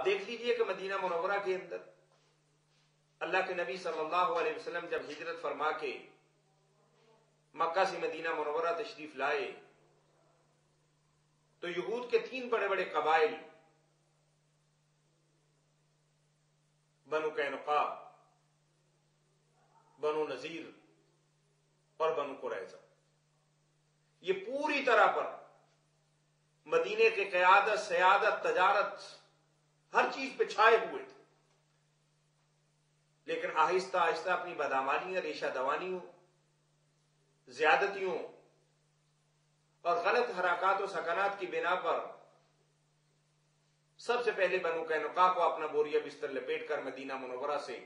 آپ دیکھ لیجئے کہ مدینہ منورہ کے اندر اللہ کے نبی صلی اللہ علیہ وسلم جب ہجرت فرما کے مکہ سے مدینہ منورہ تشریف لائے تو یہود کے 3 بڑے بڑے قبائل بنو قینقاع، بنو نذیر اور بنو قریظہ، یہ پوری طرح پر مدینے کے قیادت، سیادت، تجارت ہر چیز پہ چھائے ہوئے تھے، لیکن آہستہ آہستہ اپنی بدعمالیاں، ریشہ دوانیوں، زیادتیوں اور غلط حرکات و سکنات کی بنا پر سب سے پہلے بنو قینقاع کو اپنا بوریا بستر لپیٹ کر مدینہ منورہ سے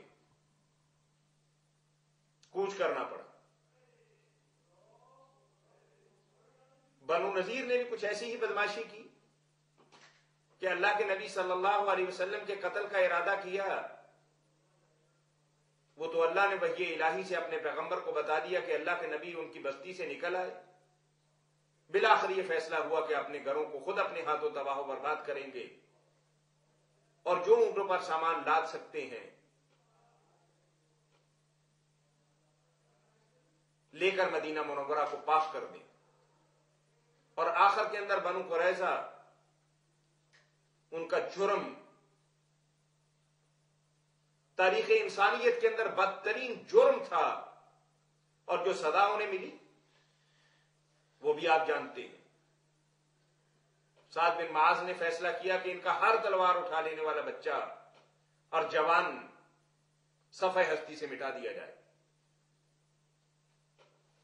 کوچ کرنا پڑا۔ بنو نذیر نے بھی کچھ ایسی ہی بدماشی کی کہ اللہ کے نبی صلی اللہ علیہ وسلم کے قتل کا ارادہ کیا، وہ تو اللہ نے وحی الہی سے اپنے پیغمبر کو بتا دیا کہ اللہ کے نبی ان کی بستی سے نکل آئے، بالآخر یہ فیصلہ ہوا کہ اپنے گھروں کو خود اپنے ہاتھوں تباہ و برباد کریں گے اور جو اونٹوں پر سامان لاد سکتے ہیں لے کر مدینہ منورہ کو پاک کر دیں۔ اور آخر کے اندر بنو قریظہ، ان کا جرم تاریخ انسانیت کے اندر بدترین جرم تھا، اور جو سزا انہیں ملی وہ بھی آپ جانتے ہیں۔ سعد بن معاذ نے فیصلہ کیا کہ ان کا ہر تلوار اٹھا لینے والا بچہ اور جوان صفحہ ہستی سے مٹا دیا جائے،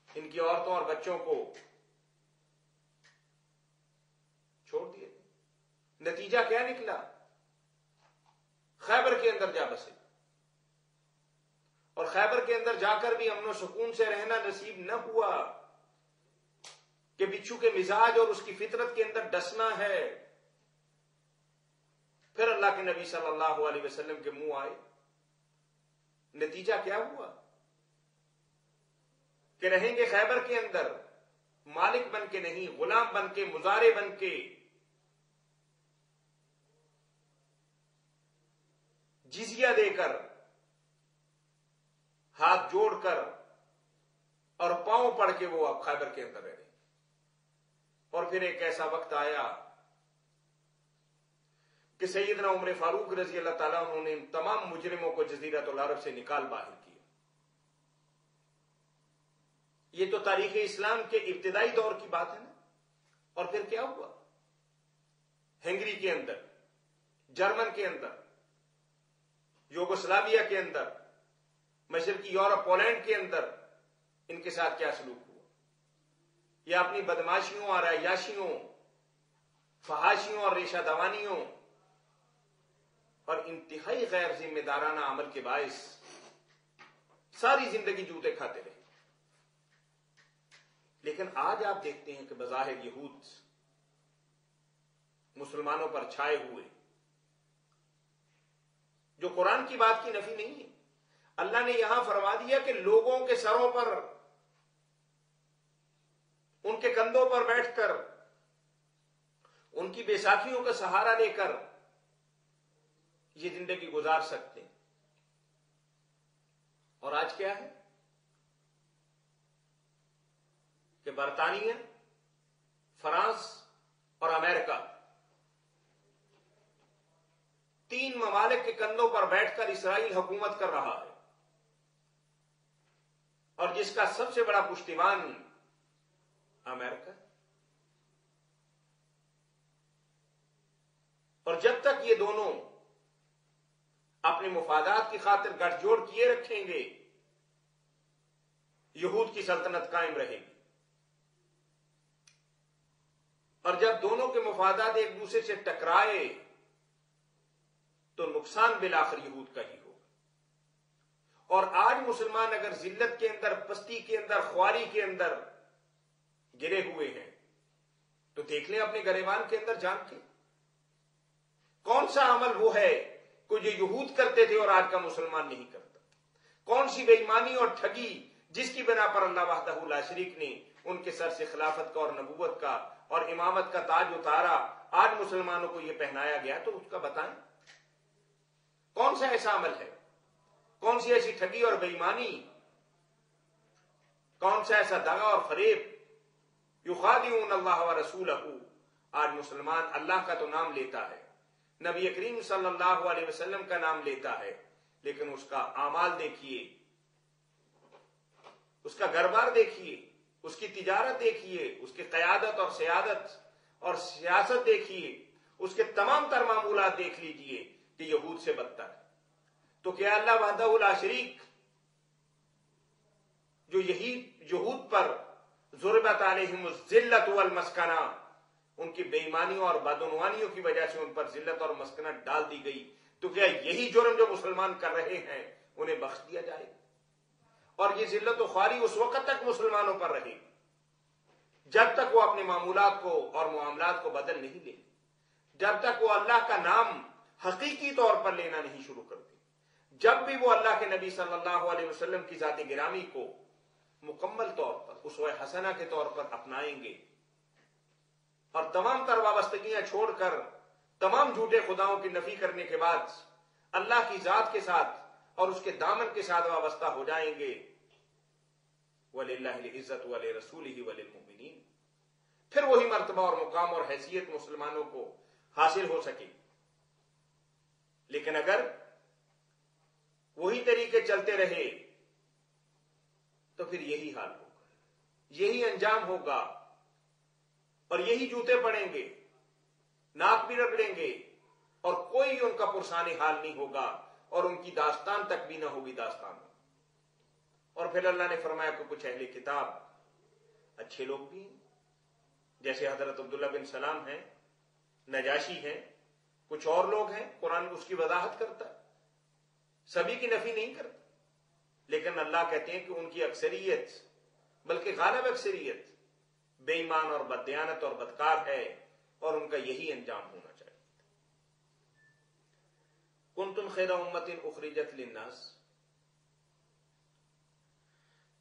ان کی عورتوں اور بچوں کو چھوڑ دیا۔ نتیجہ کیا نکلا؟ خیبر کے اندر جا بسے، اور خیبر کے اندر جا کر بھی امن و سکون سے رہنا نصیب نہ ہوا کہ بچھو کے مزاج اور اس کی فطرت کے اندر ڈسنا ہے۔ پھر اللہ کے نبی صلی اللہ علیہ وسلم کے منہ آئے، نتیجہ کیا ہوا کہ رہیں گے خیبر کے اندر مالک بن کے نہیں، غلام بن کے، مزارع بن کے، جزیہ دے کر، ہاتھ جوڑ کر اور پاؤں پڑ کے وہ اب خیبر کے اندر رہے۔ اور پھر ایک ایسا وقت آیا کہ سیدنا عمر فاروق رضی اللہ تعالیٰ عنہ نے ان تمام مجرموں کو جزیرۃ العرب سے نکال باہر کیا۔ یہ تو تاریخ اسلام کے ابتدائی دور کی بات ہے نا۔ اور پھر کیا ہوا؟ ہنگری کے اندر، جرمن کے اندر، یوگوسلاویا کے اندر، مشرقی یورپ پولینڈ کے اندر ان کے ساتھ کیا سلوک ہوا؟ یا اپنی بدماشیوں اور عیاشیوں، فحاشیوں اور ریشہ دوانیوں اور انتہائی غیر ذمہ دارانہ عمل کے باعث ساری زندگی جوتے کھاتے رہے۔ لیکن آج آپ دیکھتے ہیں کہ بظاہر یہود مسلمانوں پر چھائے ہوئے، جو قرآن کی بات کی نفی نہیں ہے، اللہ نے یہاں فرما دیا کہ لوگوں کے سروں پر، ان کے کندھوں پر بیٹھ کر، ان کی بیساکھیوں کا سہارا لے کر یہ زندگی گزار سکتے ہیں۔ اور آج کیا ہے کہ برطانیہ، فرانس اور امریکہ 3 ممالک کے کندھوں پر بیٹھ کر اسرائیل حکومت کر رہا ہے، اور جس کا سب سے بڑا پشتیبان امریکہ۔ اور جب تک یہ دونوں اپنے مفادات کی خاطر گٹھ جوڑ کیے رکھیں گے، یہود کی سلطنت قائم رہے گی۔ اور جب دونوں کے مفادات ایک دوسرے سے ٹکرائے تو نقصان بالآخر یہود کا ہی ہوگا۔ اور آج مسلمان اگر ذلت کے اندر، پستی کے اندر، خواری کے اندر گرے ہوئے ہیں تو دیکھ لیں اپنے گریبان کے اندر جان کے کون سا عمل وہ ہے کہ جو یہود کرتے تھے اور آج کا مسلمان نہیں کرتا؟ کون سی بے ایمانی اور ٹھگی جس کی بنا پر اللہ وحدہ لا شریک نے ان کے سر سے خلافت کا اور نبوت کا اور امامت کا تاج اتارا، آج مسلمانوں کو یہ پہنایا گیا، تو اس کا بتائیں کون سا ایسا عمل ہے، کون سی ایسی ٹھگی اور بےایمانی، کون سا ایسا دغا اور فریب؟ یخادعون اللہ ورسولہ، آج مسلمان اللہ کا تو نام لیتا ہے، نبی کریم صلی اللہ علیہ وسلم کا نام لیتا ہے، لیکن اس کا اعمال دیکھیے، اس کا گھر بار دیکھیے، اس کی تجارت دیکھیے، اس کی قیادت اور سیادت اور سیاست دیکھیے، اس کے تمام تر معمولات دیکھ لیجئے کہ یہود سے بدتر ہے۔ تو کیا اللہ وحدہ لا شریک جو یہود پر ضربت علیہم الذلۃ والمسکنہ، ان کی بے ایمانیوں اور بدعنوانیوں کی وجہ سے ان پر ذلت اور مسکنت ڈال دی گئی، تو کیا یہی جرم جو مسلمان کر رہے ہیں انہیں بخش دیا جائے؟ اور یہ ذلت و خواری اس وقت تک مسلمانوں پر رہے جب تک وہ اپنے معمولات کو اور معاملات کو بدل نہیں لیں، جب تک وہ اللہ کا نام حقیقی طور پر لینا نہیں شروع کرتے، جب بھی وہ اللہ کے نبی صلی اللہ علیہ وسلم کی ذات گرامی کو مکمل طور پر اسوہ حسنہ کے طور پر اپنائیں گے اور تمام تر وابستگیاں چھوڑ کر تمام جھوٹے خداؤں کی نفی کرنے کے بعد اللہ کی ذات کے ساتھ اور اس کے دامن کے ساتھ وابستہ ہو جائیں گے، وَلِلَّهِ الْعِزَّةُ وَلِرَسُولِهِ وَلِلْمُؤْمِنِينَ، پھر وہی مرتبہ اور مقام اور حیثیت مسلمانوں کو حاصل ہو سکے۔ لیکن اگر وہی طریقے چلتے رہے تو پھر یہی حال ہوگا، یہی انجام ہوگا، اور یہی جوتے پڑیں گے، ناک بھی رگڑیں گے، اور کوئی ان کا پرسان حال نہیں ہوگا، اور ان کی داستان تک بھی نہ ہوگی داستان۔ اور پھر اللہ نے فرمایا کہ کچھ اہل کتاب اچھے لوگ بھی ہیں، جیسے حضرت عبداللہ بن سلام ہیں، نجاشی ہیں، کچھ اور لوگ ہیں، قرآن اس کی وضاحت کرتا ہے، سبھی کی نفی نہیں کرتا، لیکن اللہ کہتے ہیں کہ ان کی اکثریت، بلکہ غالب اکثریت بے ایمان اور بددیانت اور بدکار ہے، اور ان کا یہی انجام ہونا چاہیے۔ کنتم خیر امۃ اخرجت للناس،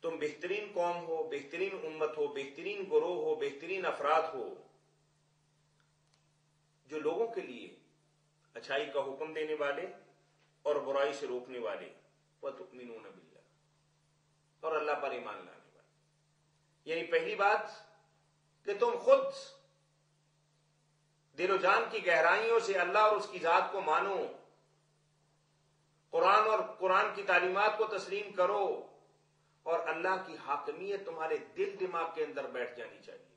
تم بہترین قوم ہو، بہترین امت ہو، بہترین گروہ ہو، بہترین افراد ہو، جو لوگوں کے لیے اچھائی کا حکم دینے والے اور برائی سے روکنے والے، وَتُؤْمِنُونَ بِاللَّهِ، اور اللہ پر ایمان لانے والے۔ یعنی پہلی بات کہ تم خود دل و جان کی گہرائیوں سے اللہ اور اس کی ذات کو مانو، قرآن اور قرآن کی تعلیمات کو تسلیم کرو، اور اللہ کی حاکمیت تمہارے دل دماغ کے اندر بیٹھ جانی چاہیے،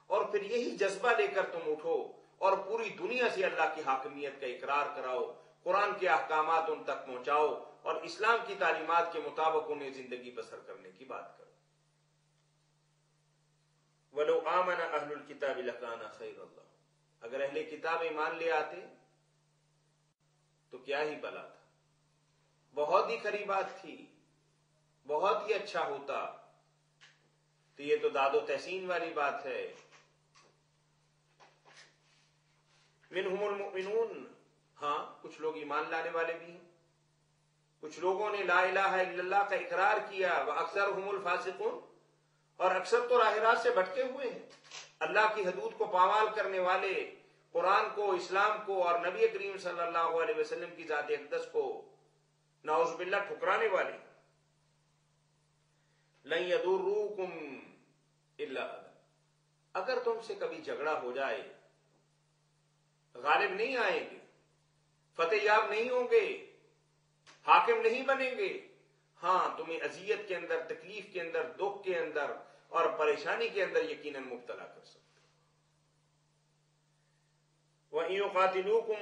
اور پھر یہی جذبہ لے کر تم اٹھو اور پوری دنیا سے اللہ کی حاکمیت کا اقرار کراؤ، قرآن کے احکامات ان تک پہنچاؤ، اور اسلام کی تعلیمات کے مطابق انہیں زندگی بسر کرنے کی بات کرو۔ وَلَوْ آمَنَ أَهْلُ الْكِتَابِ لَكَانَ خَيْرًا لَهُمْ، اگر اہل کتاب ایمان لے آتے تو کیا ہی بلا تھا، بہت ہی کھری بات تھی، بہت ہی اچھا ہوتا۔ تو یہ تو داد و تحسین والی بات ہے۔ منہم المؤمنون، ہاں کچھ لوگ ایمان لانے والے بھی ہیں، کچھ لوگوں نے لا الہ الا اللہ کا اقرار کیا، وَأَكْثَرُهُمُ الْفَاسِقُونَ، اور اکثر تو راہ راست سے بھٹکے ہوئے ہیں، اللہ کی حدود کو پامال کرنے والے، قرآن کو، اسلام کو اور نبی کریم صلی اللہ علیہ وسلم کی ذات اقدس کو نعوذ باللہ ٹھکرانے والے۔ لَن يَضُرُّوكُمْ إِلَّا أَذًى، اگر تم سے کبھی جھگڑا ہو جائے، غالب نہیں آئیں گے، فتح یاب نہیں ہوں گے، حاکم نہیں بنیں گے، ہاں تمہیں اذیت کے اندر، تکلیف کے اندر، دکھ کے اندر اور پریشانی کے اندر یقیناً مبتلا کر سکتے۔ وَإِن يُقَاتِلُوكُمْ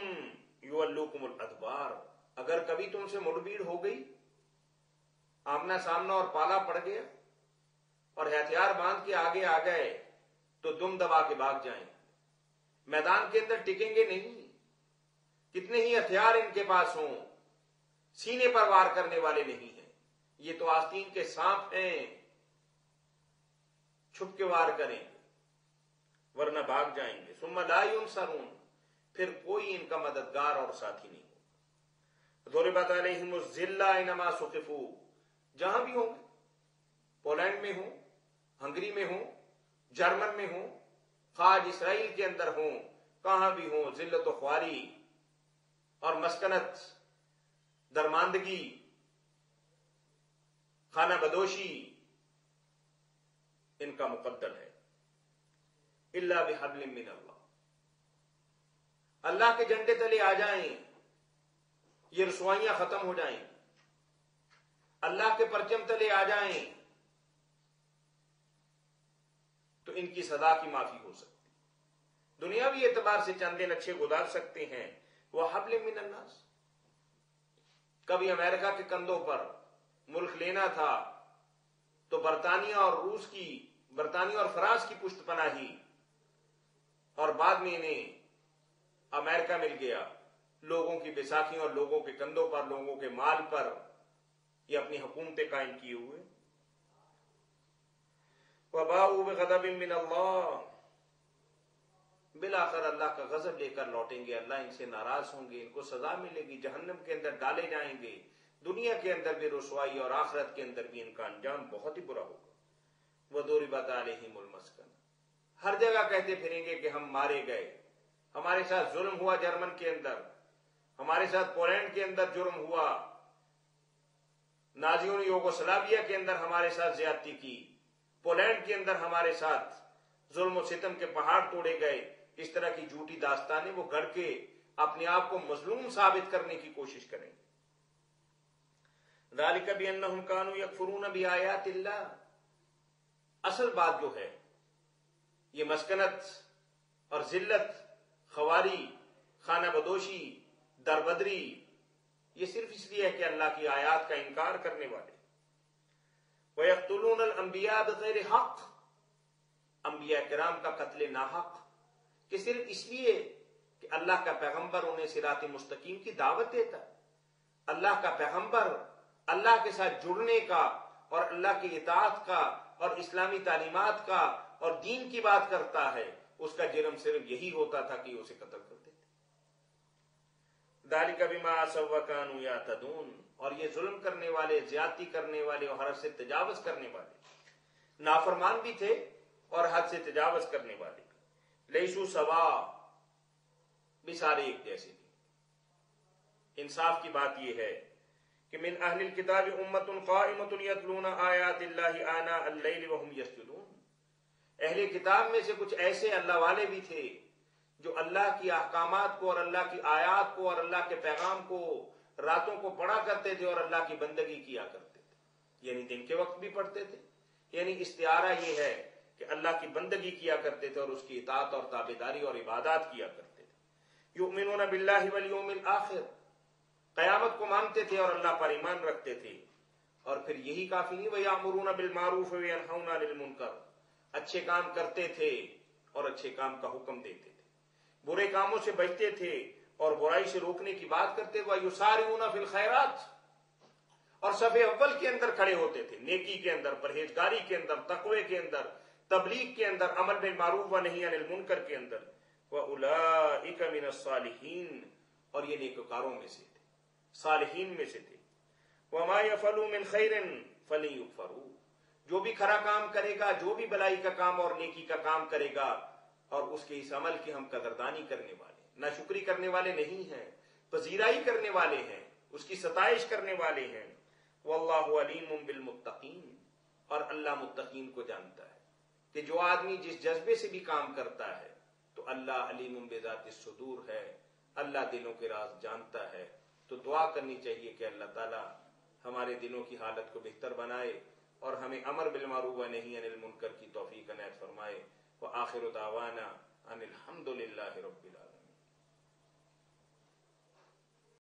يُوَلُّوكُمُ الْأَدْبَارَ، اگر کبھی تم سے مڑ بھیڑ ہو گئی، آمنا سامنا اور پالا پڑ گیا، اور ہتھیار باندھ کے آگے آ گئے، تو دم دبا کے بھاگ جائیں، میدان کے اندر ٹکیں گے نہیں، کتنے ہی ہتھیار ان کے پاس ہوں، سینے پر وار کرنے والے نہیں ہیں، یہ تو آستین کے سانپ ہیں، چھپ کے وار کریں گے ورنہ بھاگ جائیں گے۔ ثم لا ينصرون، پھر کوئی ان کا مددگار اور ساتھی نہیں ہوگا۔ ضربت علیہم الذلہ اینما ثقفوا، جہاں بھی ہوں گے، پولینڈ میں ہوں، ہنگری میں ہوں، جرمن میں ہوں، خواہ اسرائیل کے اندر ہوں، کہاں بھی ہوں، ذلت و خواری اور مسکنت درماندگی، خانہ بدوشی ان کا مقدر ہے. الا بحبل من اللہ، اللہ کے جھنڈے تلے آ جائیں، یہ رسوائیاں ختم ہو جائیں، اللہ کے پرچم تلے آ جائیں تو ان کی سزا کی معافی ہو سکتی. دنیاوی اعتبار سے چند دن اچھے گزار سکتے ہیں. وہ حبل من الناس، کبھی امریکہ کے کندھوں پر ملک لینا تھا تو برطانیہ اور فرانس کی پشت پناہی، اور بعد میں انہیں امریکہ مل گیا. لوگوں کی بیساکھیوں اور لوگوں کے کندھوں پر، لوگوں کے مال پر یہ اپنی حکومتیں قائم کیے ہوئے. وَبَاءُوا بِغَضَبٍ مِّنَ اللَّهِ، بالآخر اللہ کا غضب لے کر لوٹیں گے. اللہ ان سے ناراض ہوں گے، ان کو سزا ملے گی، جہنم کے اندر ڈالے جائیں گے. دنیا کے اندر بھی رسوائی اور آخرت کے اندر بھی ان کا انجام بہت ہی برا ہوگا. وَضُرِبَتْ عَلَيْهِمُ الْمَسْكَنَةُ، ہر جگہ کہتے پھریں گے کہ ہم مارے گئے، ہمارے ساتھ ظلم ہوا. جرمن کے اندر، ہمارے ساتھ پولینڈ کے اندر جرم ہوا، نازیوں نے یوگوسلاویہ کے اندر ہمارے ساتھ زیادتی کی، پولینڈ کے اندر ہمارے ساتھ ظلم و ستم کے پہاڑ توڑے گئے. اس طرح کی جھوٹی داستانیں وہ گھڑ کے اپنے آپ کو مظلوم ثابت کرنے کی کوشش کریں. ذَلِكَ بِأَنَّهُمْ كَانُوا يَكْفُرُونَ بِآيَاتِ اللَّهِ، اصل بات جو ہے یہ مسکنت اور ذلت، خواری، خانہ بدوشی، دربدری، یہ صرف اس لیے ہے کہ اللہ کی آیات کا انکار کرنے والے. وَيَقْتُلُونَ الْأَنْبِيَاءَ بِغَيْرِ حَقٍّ، انبیاء کرام کا قتل ناحق، کہ صرف اس لیے کہ اللہ کا پیغمبر انہیں صراط مستقیم کی دعوت دیتا ہے. اللہ کا پیغمبر اللہ کے ساتھ جڑنے کا اور اللہ کی اطاعت کا اور اسلامی تعلیمات کا اور دین کی بات کرتا ہے، اس کا جرم صرف یہی ہوتا تھا کہ اسے قتل کر دیتے. ذَلِكَ بِمَا عَصَوْا وَكَانُوا يَعْتَدُونَ، اور یہ ظلم کرنے والے، زیادتی کرنے والے اور حد سے تجاوز کرنے والے نافرمان بھی تھے اور حد سے تجاوز کرنے والے بھی. لیسو سوا، بھی سارے ایک جیسے تھے. انصاف کی بات یہ ہے کہ من اہل الکتاب امۃ قائمۃ یتلون آیات اللہ آناء اللیل وہم یسجدون، اہل کتاب میں سے کچھ ایسے اللہ والے بھی تھے جو اللہ کی احکامات کو اور اللہ کی آیات کو اور اللہ کے پیغام کو راتوں کو پڑھا کرتے تھے اور اللہ کی بندگی کیا کرتے تھے. یعنی دن کے وقت بھی پڑھتے تھے. یعنی استعارہ یہ ہے کہ اللہ کی بندگی کیا کرتے تھے اور اس کی اطاعت اور تابعداری اور عبادات کیا کرتے تھے. یؤمنون باللہ والیوم الآخر، قیامت کو مانتے تھے اور اللہ پر ایمان رکھتے تھے. اور پھر یہی کافی نہیں، وَيَأْمُرُونَ بِالْمَعْرُوفِ وَيَنْهَوْنَ عَنِ الْمُنْكَرِ، اچھے کام کرتے تھے اور اچھے کام کا حکم دیتے تھے، برے کاموں سے بچتے تھے اور برائی سے روکنے کی بات کرتے تھے. وَيُسَارِعُونَ فِي الْخَيْرَاتِ، اور صف اول کے اندر کھڑے ہوتے تھے، نیکی کے اندر، پرہیزگاری کے اندر، تقوی کے اندر، تبلیغ کے اندر، امر بالمعروف و نہی عن المنکر کے اندر. وَأُولَئِكَ مِنَ الصَّالِحِينَ، اور یہ نیکوکاروں میں سے تھے، صالحین میں سے تھے. وَمَا يَفْعَلُوا مِنْ خَيْرٍ فَلَن يُكْفَرُوهُ، جو بھی کھرا کام کرے گا، جو بھی بلائی کا کام اور نیکی کا کام کرے گا، اور اس کے اس عمل کی ہم قدردانی کرنے والے، ناشکری کرنے والے نہیں ہیں، پذیرائی کرنے والے ہیں، اس کی ستائش کرنے والے ہیں. وَاللَّهُ عَلِيمٌ بِالْمُتَّقِينَ، اور اللہ متقین کو جانتا ہے کہ جو آدمی جس جذبے سے بھی کام کرتا ہے تو اللہ علیم بذات الصدور ہے، اللہ دلوں کے راز جانتا ہے. تو دعا کرنی چاہیے کہ اللہ تعالی ہمارے دلوں کی حالت کو بہتر بنائے اور ہمیں امر بالمعروف و نہی عن المنکر کی توفیق عنایت فرمائے. وآخر دعوانا ان الحمد للہ رب العالمین.